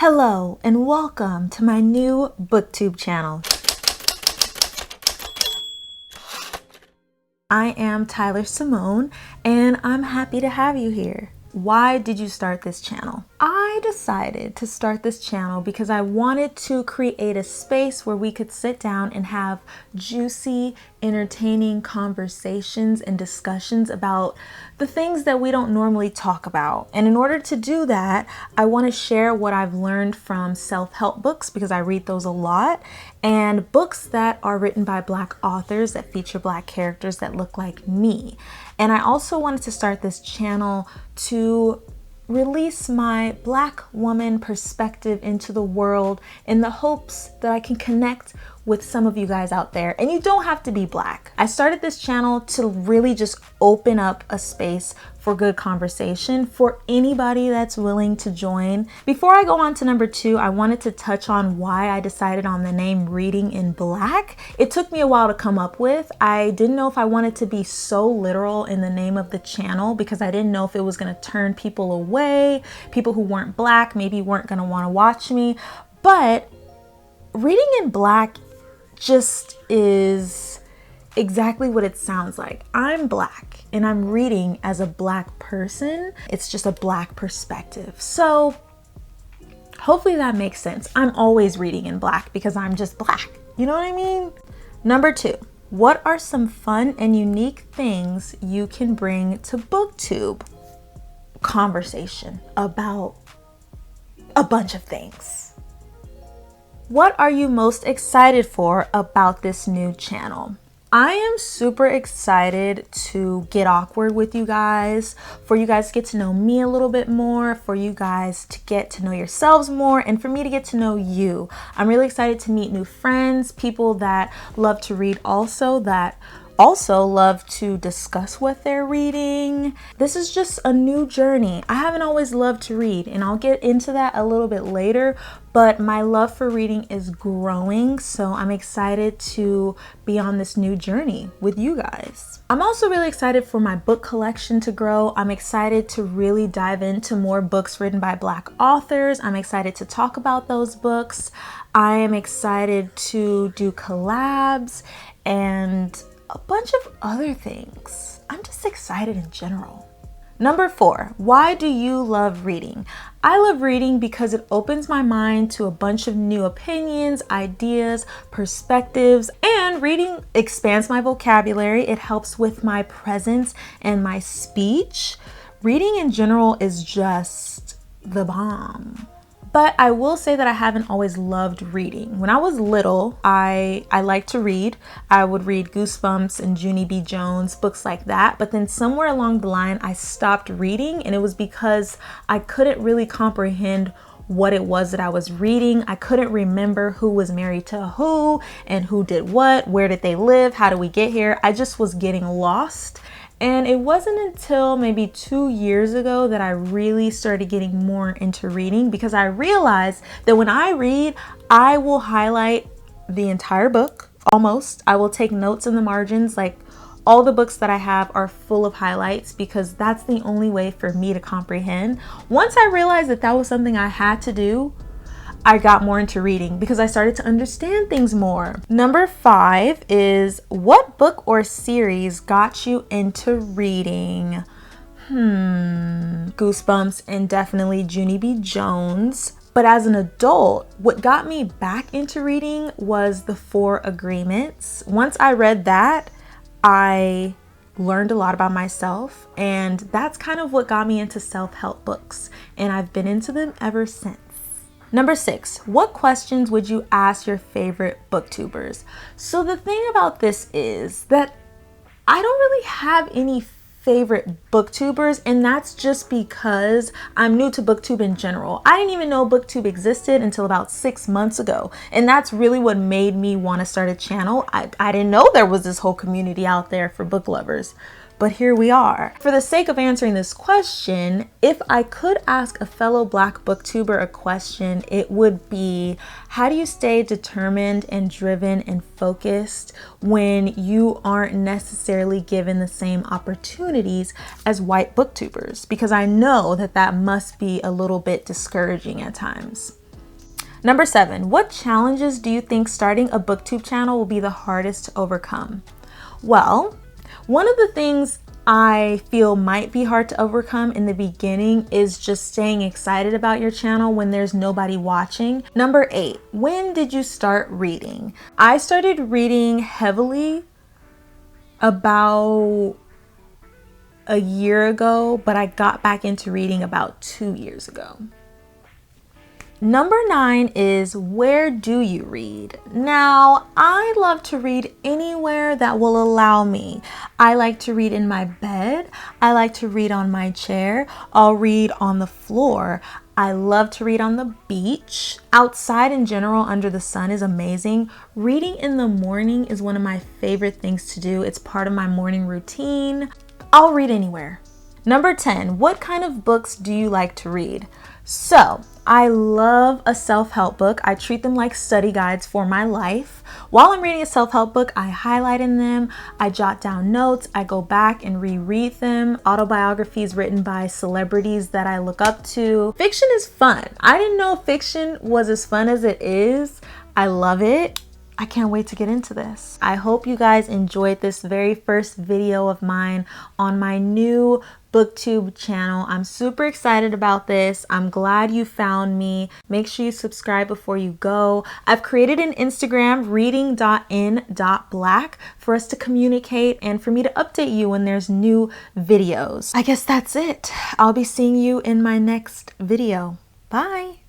Hello and welcome to my new BookTube channel. I am Tyler Simone and I'm happy to have you here. Why did you start this channel? I decided to start this channel because I wanted to create a space where we could sit down and have juicy, entertaining conversations and discussions about the things that we don't normally talk about. And in order to do that, I want to share what I've learned from self-help books, because I read those a lot, and books that are written by Black authors that feature Black characters that look like me. And I also wanted to start this channel to release my Black woman perspective into the world in the hopes that I can connect with some of you guys out there. And you don't have to be Black. I started this channel to really just open up a space for good conversation for anybody that's willing to join. Before I go on to number 2, I wanted to touch on why I decided on the name Reading in Black. It took me a while to come up with. I didn't know if I wanted to be so literal in the name of the channel because I didn't know if it was going to turn people away. People who weren't Black maybe weren't going to want to watch me. But Reading in Black just is exactly what it sounds like. I'm Black and I'm reading as a Black person. It's just a Black perspective. So hopefully that makes sense. I'm always reading in Black because I'm just Black. You know what I mean? Number 2, what are some fun and unique things you can bring to BookTube? Conversation about a bunch of things. What are you most excited for about this new channel? I am super excited to get awkward with you guys, for you guys to get to know me a little bit more, for you guys to get to know yourselves more, and for me to get to know you. I'm really excited to meet new friends, people that love to read that also love to discuss what they're reading. This is just a new journey. I haven't always loved to read, and I'll get into that a little bit later, but my love for reading is growing, so I'm excited to be on this new journey with you guys. I'm also really excited for my book collection to grow. I'm excited to really dive into more books written by Black authors. I'm excited to talk about those books. I am excited to do collabs and a bunch of other things. I'm just excited in general. Number 4, why do you love reading? I love reading because it opens my mind to a bunch of new opinions, ideas, perspectives, and reading expands my vocabulary. It helps with my presence and my speech. Reading in general is just the bomb. But I will say that I haven't always loved reading. When I was little, I liked to read. I would read Goosebumps and Junie B. Jones, books like that. But then somewhere along the line, I stopped reading, and it was because I couldn't really comprehend what it was that I was reading. I couldn't remember who was married to who and who did what, where did they live, how did we get here. I just was getting lost. And it wasn't until maybe 2 years ago that I really started getting more into reading, because I realized that when I read, I will highlight the entire book, almost. I will take notes in the margins. Like, all the books that I have are full of highlights because that's the only way for me to comprehend. Once I realized that that was something I had to do, I got more into reading because I started to understand things more. Number 5 is, what book or series got you into reading? Goosebumps and definitely Junie B. Jones. But as an adult, what got me back into reading was The 4 Agreements. Once I read that, I learned a lot about myself, and that's kind of what got me into self-help books, and I've been into them ever since. Number 6, what questions would you ask your favorite booktubers? So the thing about this is that I don't really have any favorite booktubers, and that's just because I'm new to booktube in general. I didn't even know booktube existed until about 6 months ago, and that's really what made me want to start a channel. I didn't know there was this whole community out there for book lovers. But here we are. For the sake of answering this question, if I could ask a fellow Black booktuber a question, it would be, how do you stay determined and driven and focused when you aren't necessarily given the same opportunities as white booktubers? Because I know that that must be a little bit discouraging at times. Number 7, what challenges do you think starting a BookTube channel will be the hardest to overcome? Well, one of the things I feel might be hard to overcome in the beginning is just staying excited about your channel when there's nobody watching. Number 8, when did you start reading? I started reading heavily about a year ago, but I got back into reading about 2 years ago. Number 9 is, where do you read? Now, I love to read anywhere that will allow me. I like to read in my bed. I like to read on my chair. I'll read on the floor. I love to read on the beach. Outside in general, under the sun is amazing. Reading in the morning is one of my favorite things to do. It's part of my morning routine. I'll read anywhere. Number 10, what kind of books do you like to read? So, I love a self-help book. I treat them like study guides for my life. While I'm reading a self-help book, I highlight in them, I jot down notes, I go back and reread them. Autobiographies written by celebrities that I look up to. Fiction is fun. I didn't know fiction was as fun as it is. I love it. I can't wait to get into this. I hope you guys enjoyed this very first video of mine on my new BookTube channel. I'm super excited about this. I'm glad you found me. Make sure you subscribe before you go. I've created an Instagram, reading.in.black, for us to communicate and for me to update you when there's new videos. I guess that's it. I'll be seeing you in my next video. Bye.